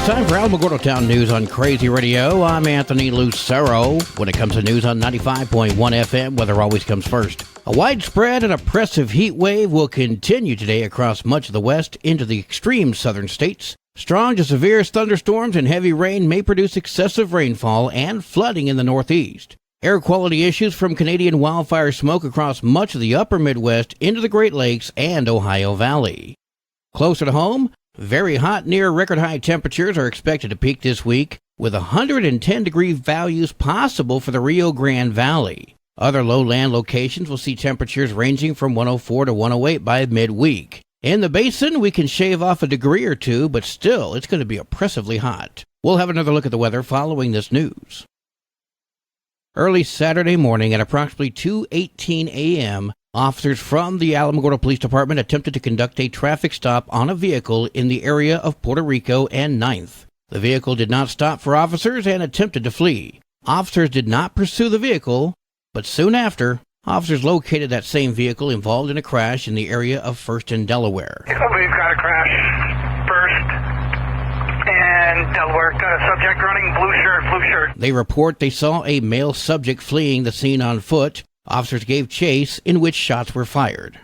Time for Alamogordo Town News on Crazy Radio. I'm Anthony Lucero. When it comes to news on 95.1 FM, weather always comes first. A widespread and oppressive heat wave will continue today across much of the west into the extreme southern states. Strong to severe thunderstorms and heavy rain may produce excessive rainfall and flooding in the northeast. Air quality issues from Canadian wildfire smoke across much of the upper Midwest into the Great Lakes and Ohio Valley. Closer to home, very hot near record high temperatures are expected to peak this week, with 110-degree values possible for the Rio Grande Valley. Other lowland locations will see temperatures ranging from 104 to 108 by midweek. In the basin, we can shave off a degree or two, but still, it's going to be oppressively hot. We'll have another look at the weather following this news. Early Saturday morning at approximately 2:18 a.m., officers from the Alamogordo Police Department attempted to conduct a traffic stop on a vehicle in the area of Puerto Rico and 9th. The vehicle did not stop for officers and attempted to flee. Officers did not pursue the vehicle, but soon after, officers located that same vehicle involved in a crash in the area of 1st and Delaware. We've got a crash, 1st and Delaware. Got a subject running, blue shirt. They report they saw a male subject fleeing the scene on foot. Officers gave chase, in which shots were fired.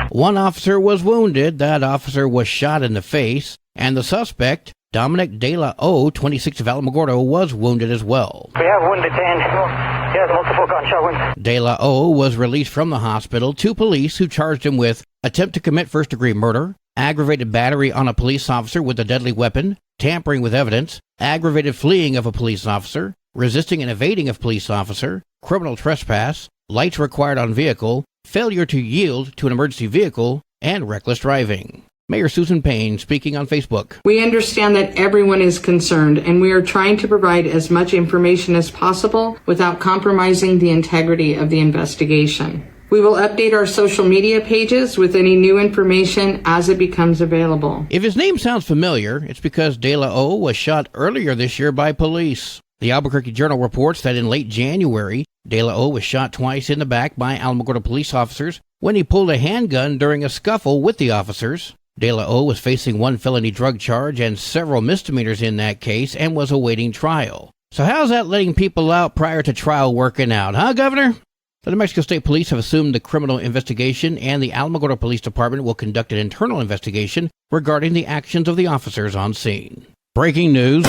One officer was wounded. That officer was shot in the face, and the suspect, Dominic De La O, 26 of Alamogordo, was wounded as well. We have wounded 10. He has multiple gunshot wounds. De La O was released from the hospital to police, who charged him with attempt to commit first-degree murder, aggravated battery on a police officer with a deadly weapon, tampering with evidence, aggravated fleeing of a police officer, resisting and evading of police officer, criminal trespass, lights required on vehicle, failure to yield to an emergency vehicle, and reckless driving. Mayor Susan Payne speaking on Facebook. We understand that everyone is concerned, and we are trying to provide as much information as possible without compromising the integrity of the investigation. We will update our social media pages with any new information as it becomes available. If his name sounds familiar, it's because De La O was shot earlier this year by police. The Albuquerque Journal reports that in late January, De La O was shot twice in the back by Alamogordo police officers when he pulled a handgun during a scuffle with the officers. De La O was facing one felony drug charge and several misdemeanors in that case and was awaiting trial. So how's that letting people out prior to trial working out, huh, Governor? The New Mexico State Police have assumed the criminal investigation, and the Alamogordo Police Department will conduct an internal investigation regarding the actions of the officers on scene. Breaking news.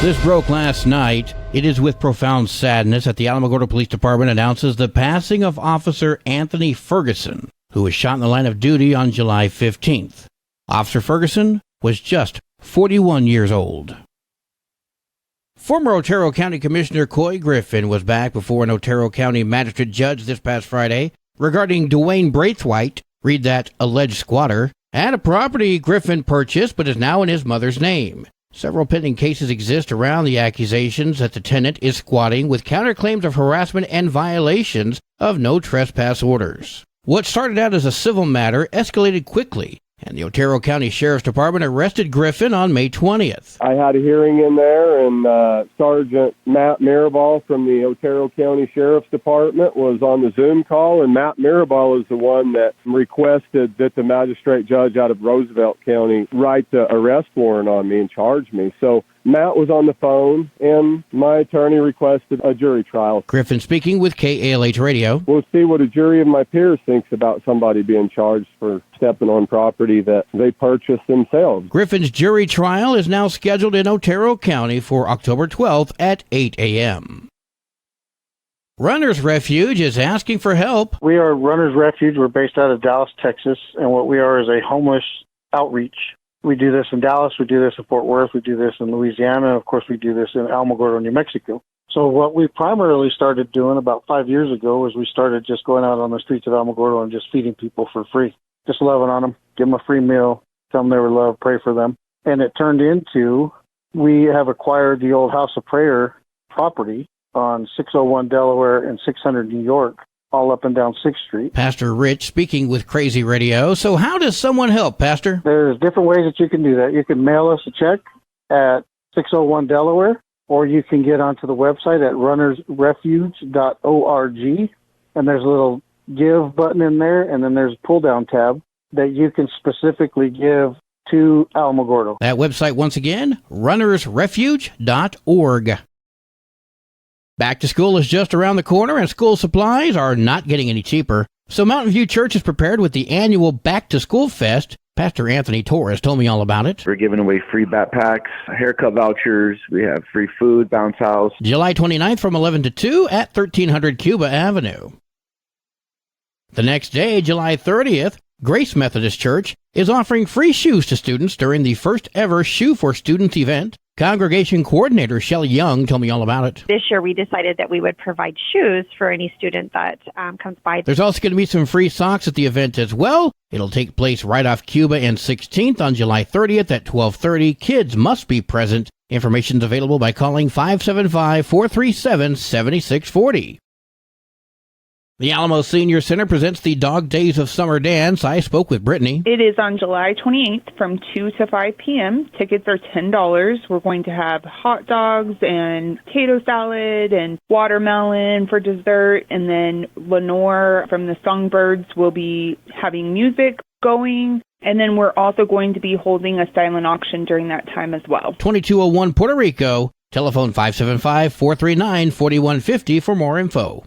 This broke last night. It is with profound sadness that the Alamogordo Police Department announces the passing of Officer Anthony Ferguson, who was shot in the line of duty on July 15th. Officer Ferguson was just 41 years old. Former Otero County Commissioner Coy Griffin was back before an Otero County magistrate judge this past Friday regarding Dwayne Braithwaite, read that alleged squatter, and a property Griffin purchased but is now in his mother's name. Several pending cases exist around the accusations that the tenant is squatting, with counterclaims of harassment and violations of no trespass orders. What started out as a civil matter escalated quickly, and the Otero County Sheriff's Department arrested Griffin on May 20th. I had a hearing in there, and Sergeant Matt Mirabal from the Otero County Sheriff's Department was on the Zoom call, and Matt Mirabal is the one that requested that the magistrate judge out of Roosevelt County write the arrest warrant on me and charge me. So Matt was on the phone, and my attorney requested a jury trial. Griffin speaking with KALH Radio. We'll see what a jury of my peers thinks about somebody being charged for stepping on property that they purchased themselves. Griffin's jury trial is now scheduled in Otero County for October 12th at 8 a.m. Runner's Refuge is asking for help. We are Runner's Refuge. We're based out of Dallas, Texas, and what we are is a homeless outreach. We do this in Dallas, we do this in Fort Worth, we do this in Louisiana, and of course we do this in Alamogordo, New Mexico. So what we primarily started doing about 5 years ago was we started just going out on the streets of Alamogordo and just feeding people for free. Just loving on them, give them a free meal, tell them they were loved, pray for them. And it turned into, we have acquired the old House of Prayer property on 601 Delaware and 600 New York, all up and down 6th Street. Pastor Rich speaking with Crazy Radio. So how does someone help, Pastor? There's different ways that you can do that. You can mail us a check at 601 Delaware, or you can get onto the website at runnersrefuge.org, and there's a little give button in there, and then there's a pull-down tab, that you can specifically give to Alamogordo. That website, once again, runnersrefuge.org. Back to school is just around the corner, and school supplies are not getting any cheaper. So Mountain View Church is prepared with the annual Back to School Fest. Pastor Anthony Torres told me all about it. We're giving away free backpacks, haircut vouchers. We have free food, bounce house. July 29th from 11 to 2 at 1300 Cuba Avenue. The next day, July 30th, Grace Methodist Church is offering free shoes to students during the first ever Shoe for Students event. Congregation coordinator Shelley Young told me all about it. This year we decided that we would provide shoes for any student that comes by. There's also going to be some free socks at the event as well. It'll take place right off Cuba and 16th on July 30th at 12:30. Kids must be present. Information's available by calling 575-437-7640. The Alamo Senior Center presents the Dog Days of Summer Dance. I spoke with Brittany. It is on July 28th from 2 to 5 p.m. Tickets are $10. We're going to have hot dogs and potato salad and watermelon for dessert. And then Lenore from the Songbirds will be having music going. And then we're also going to be holding a silent auction during that time as well. 2201 Puerto Rico. Telephone 575-439-4150 for more info.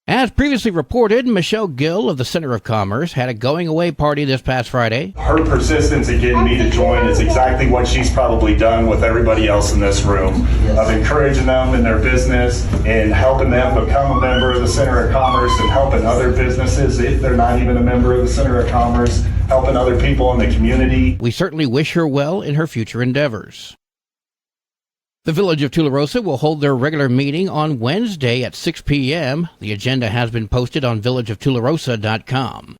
As previously reported, Michelle Gill of the Center of Commerce had a going-away party this past Friday. Her persistence in getting me to join is exactly what she's probably done with everybody else in this room, of encouraging them in their business and helping them become a member of the Center of Commerce and helping other businesses, if they're not even a member of the Center of Commerce, helping other people in the community. We certainly wish her well in her future endeavors. The Village of Tularosa will hold their regular meeting on Wednesday at 6 p.m. The agenda has been posted on villageoftularosa.com.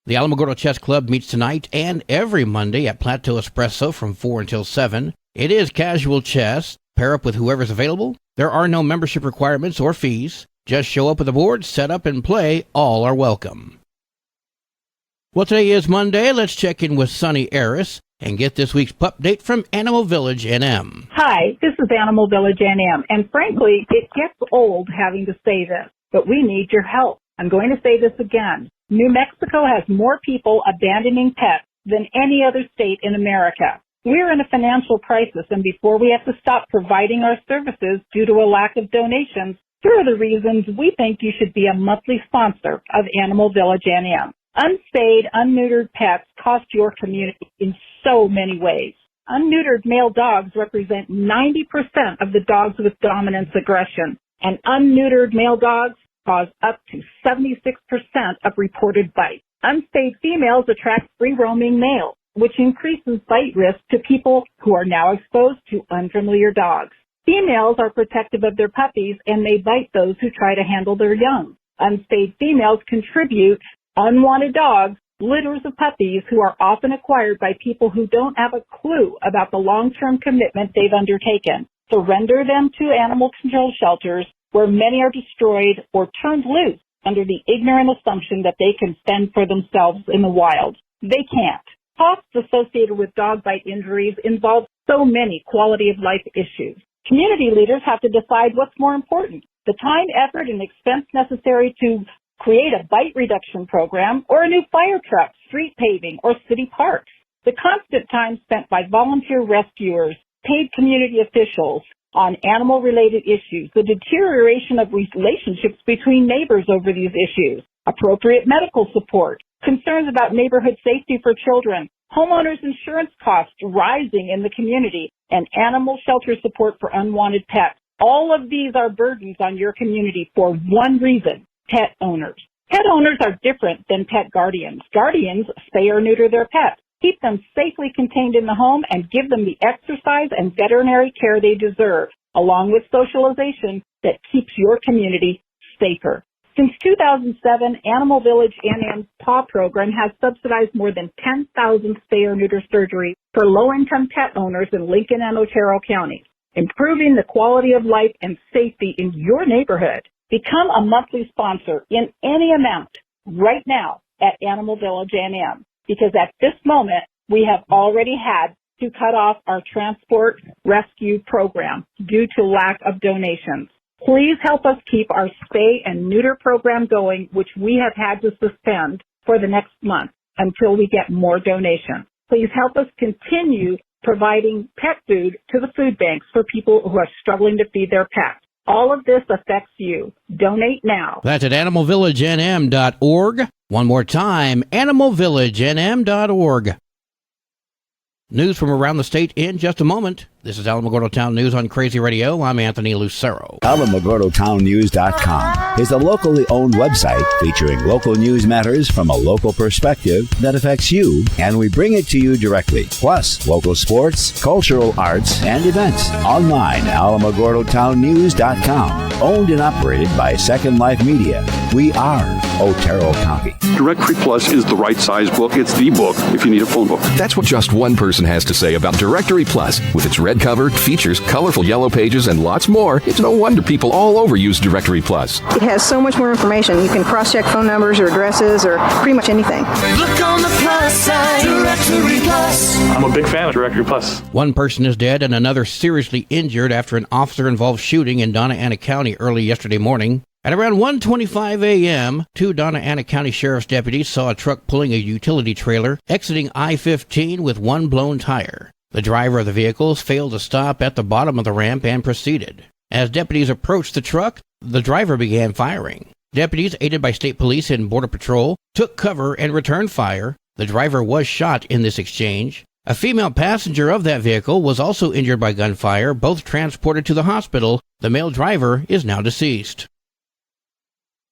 The Alamogordo Chess Club meets tonight and every Monday at Plateau Espresso from 4 until 7. It is casual chess. Pair up with whoever's available. There are no membership requirements or fees. Just show up with a board, set up, and play. All are welcome. Well, today is Monday. Let's check in with Sunny Eris and get this week's pup date from Animal Village NM. Hi, this is Animal Village NM, and frankly, it gets old having to say this, but we need your help. I'm going to say this again. New Mexico has more people abandoning pets than any other state in America. We're in a financial crisis, and before we have to stop providing our services due to a lack of donations, here are the reasons we think you should be a monthly sponsor of Animal Village NM. Unspayed, unneutered pets cost your community in so many ways. Unneutered male dogs represent 90% of the dogs with dominance aggression, and unneutered male dogs cause up to 76% of reported bites. Unspayed females attract free-roaming males, which increases bite risk to people who are now exposed to unfamiliar dogs. Females are protective of their puppies and may bite those who try to handle their young. Unspayed females contribute unwanted dogs, litters of puppies who are often acquired by people who don't have a clue about the long-term commitment they've undertaken. Surrender them to animal control shelters where many are destroyed or turned loose under the ignorant assumption that they can fend for themselves in the wild. They can't. Costs associated with dog bite injuries involve so many quality of life issues. Community leaders have to decide what's more important, the time, effort, and expense necessary to create a bite reduction program, or a new fire truck, street paving, or city parks. The constant time spent by volunteer rescuers, paid community officials on animal-related issues, the deterioration of relationships between neighbors over these issues, appropriate medical support, concerns about neighborhood safety for children, homeowners' insurance costs rising in the community, and animal shelter support for unwanted pets. All of these are burdens on your community for one reason: pet owners. Pet owners are different than pet guardians. Guardians spay or neuter their pets, keep them safely contained in the home, and give them the exercise and veterinary care they deserve, along with socialization that keeps your community safer. Since 2007, Animal Village NM's PAW program has subsidized more than 10,000 spay or neuter surgeries for low-income pet owners in Lincoln and Otero counties, improving the quality of life and safety in your neighborhood. Become a monthly sponsor in any amount right now at Animal Village NM, because at this moment, we have already had to cut off our transport rescue program due to lack of donations. Please help us keep our spay and neuter program going, which we have had to suspend for for the next month until we get more donations. Please help us continue providing pet food to the food banks for people who are struggling to feed their pets. All of this affects you. Donate now. That's at animalvillagenm.org. One more time, animalvillagenm.org. News from around the state in just a moment. This is Alamogordo Town News on Crazy Radio. I'm Anthony Lucero. AlamogordoTownNews.com is a locally owned website featuring local news matters from a local perspective that affects you, and we bring it to you directly. Plus, local sports, cultural arts, and events. Online, AlamogordoTownNews.com. Owned and operated by Second Life Media. We are Otero County. Directory Plus is the right size book. It's the book if you need a phone book. That's what just one person has to say about Directory Plus. With its red cover, features, colorful yellow pages, and lots more, it's no wonder people all over use Directory Plus. It has so much more information. You can cross-check phone numbers or addresses or pretty much anything. Look on the plus side, Directory Plus. I'm a big fan of Directory Plus. One person is dead and another seriously injured after an officer-involved shooting in Donna Ana County early yesterday morning. At around 1:25 a.m., two Donna Ana County Sheriff's deputies saw a truck pulling a utility trailer exiting I-15 with one blown tire. The driver of the vehicles failed to stop at the bottom of the ramp and proceeded. As deputies approached the truck, the driver began firing. Deputies, aided by state police and border patrol, took cover and returned fire. The driver was shot in this exchange. A female passenger of that vehicle was also injured by gunfire, both transported to the hospital. The male driver is now deceased.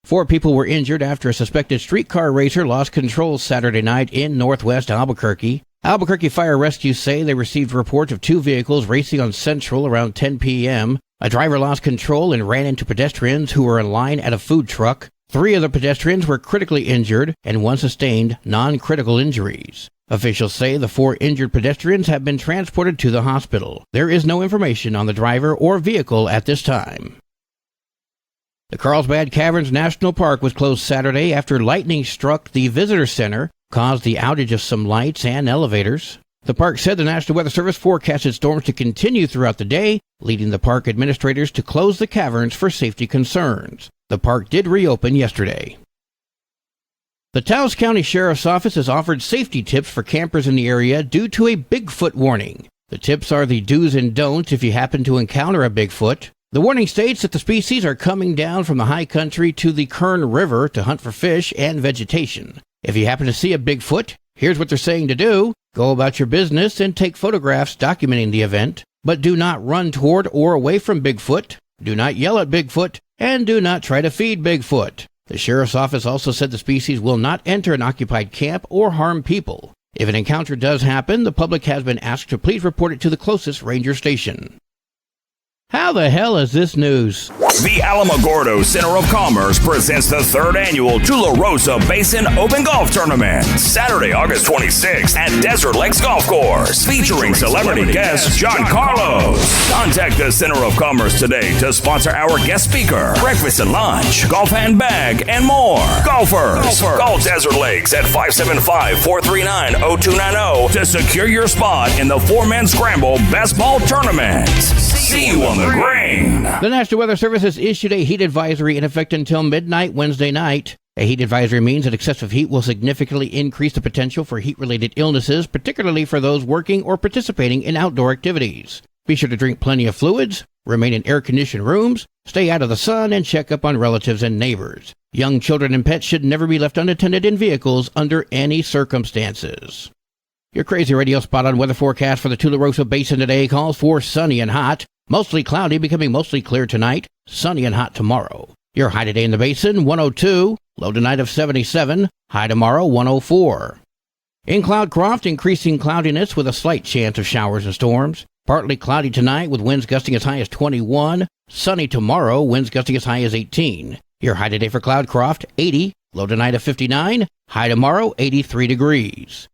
4 people were injured after a suspected streetcar racer lost control Saturday night in northwest Albuquerque. Albuquerque Fire Rescue say they received reports of 2 vehicles racing on Central around 10 p.m. A driver lost control and ran into pedestrians who were in line at a food truck. 3 of the pedestrians were critically injured and 1 sustained non-critical injuries. Officials say the 4 injured pedestrians have been transported to the hospital. There is no information on the driver or vehicle at this time. The Carlsbad Caverns National Park was closed Saturday after lightning struck the visitor center, caused the outage of some lights and elevators. The park said the National Weather Service forecasted storms to continue throughout the day, leading the park administrators to close the caverns for safety concerns. The park did reopen yesterday. The Taos County Sheriff's Office has offered safety tips for campers in the area due to a Bigfoot warning. The tips are the do's and don'ts if you happen to encounter a Bigfoot. The warning states that the species are coming down from the high country to the Kern River to hunt for fish and vegetation. If you happen to see a Bigfoot, here's what they're saying to do. Go about your business and take photographs documenting the event, but do not run toward or away from Bigfoot. Do not yell at Bigfoot, and do not try to feed Bigfoot. The Sheriff's Office also said the species will not enter an occupied camp or harm people. If an encounter does happen, the public has been asked to please report it to the closest ranger station. How the hell is this news? The Alamogordo Center of Commerce presents the 3rd annual Tularosa Basin Open Golf Tournament, Saturday, August 26th at Desert Lakes Golf Course, featuring celebrity guest John Carlos. Contact the Center of Commerce today to sponsor our guest speaker, breakfast and lunch, golf handbag, and more. Golfers, call Desert Lakes at 575-439-0290 to secure your spot in the 4-man scramble best ball tournament. See you on the green. The National Weather Service has issued a heat advisory in effect until midnight Wednesday night. A heat advisory means that excessive heat will significantly increase the potential for heat-related illnesses, particularly for those working or participating in outdoor activities. Be sure to drink plenty of fluids, remain in air-conditioned rooms, stay out of the sun, and check up on relatives and neighbors. Young children and pets should never be left unattended in vehicles under any circumstances. Your Crazy Radio spot-on weather forecast for the Tularosa Basin today calls for sunny and hot. Mostly cloudy, becoming mostly clear tonight. Sunny and hot tomorrow. Your high today in the basin, 102. Low tonight of 77. High tomorrow, 104. In Cloudcroft, increasing cloudiness with a slight chance of showers and storms. Partly cloudy tonight with winds gusting as high as 21. Sunny tomorrow, winds gusting as high as 18. Your high today for Cloudcroft, 80. Low tonight of 59. High tomorrow, 83 degrees.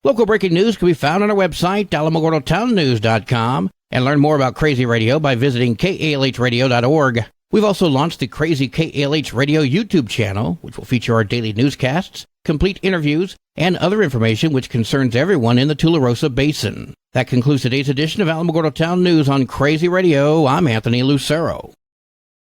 Local breaking news can be found on our website, AlamogordoTownNews.com. And learn more about Crazy Radio by visiting KALHradio.org. We've also launched the Crazy KALH Radio YouTube channel, which will feature our daily newscasts, complete interviews, and other information which concerns everyone in the Tularosa Basin. That concludes today's edition of Alamogordo Town News on Crazy Radio. I'm Anthony Lucero.